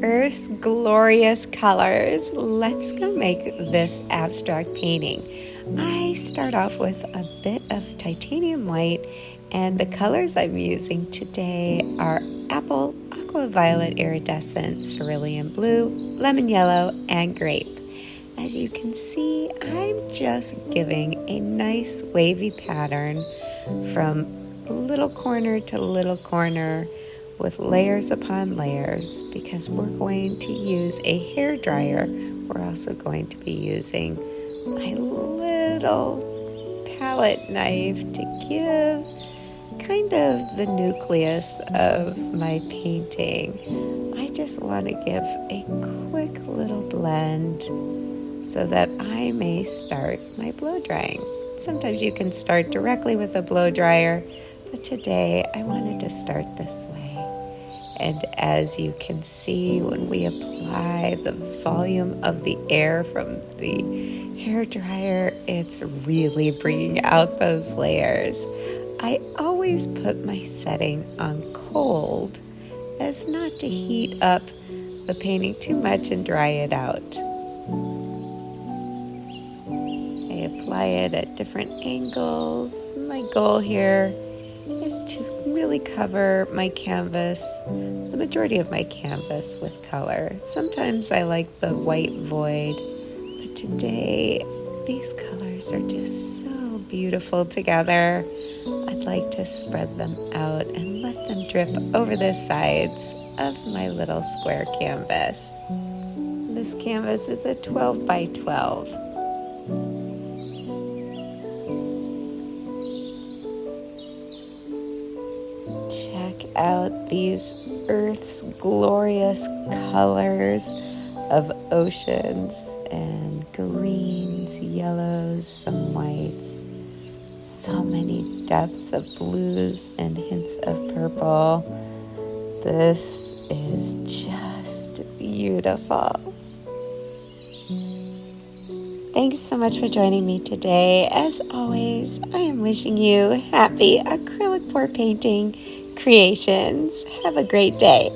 Earth's glorious colors. Let's go make this abstract painting. I start off with a bit of titanium white, and the colors I'm using today are apple, aqua violet iridescent, cerulean blue, lemon yellow, and grape. As you can see, I'm just giving a nice wavy pattern from little corner to little corner with layers upon layers because we're going to use a hair dryer. We're also going to be using my little palette knife to give kind of the nucleus of my painting. I just want to give a quick little blend so that I may start my blow drying. Sometimes you can start directly with a blow dryer, but today I wanted to start this way. And as you can see, when we apply the volume of the air from the hair dryer, it's really bringing out those layers. I always put my setting on cold as not to heat up the painting too much and dry it out. I apply it at different angles. My goal here is to really cover my canvas, the majority of my canvas, with color. Sometimes I like the white void, but today these colors are just so beautiful together. I'd like to spread them out and let them drip over the sides of my little square canvas. This canvas is a 12 by 12. Check out these Earth's glorious colors of oceans and greens, yellows, some whites. So many depths of blues and hints of purple. This is just beautiful. Thanks so much for joining me today. As always, I am wishing you happy acrylic pour painting creations. Have a great day.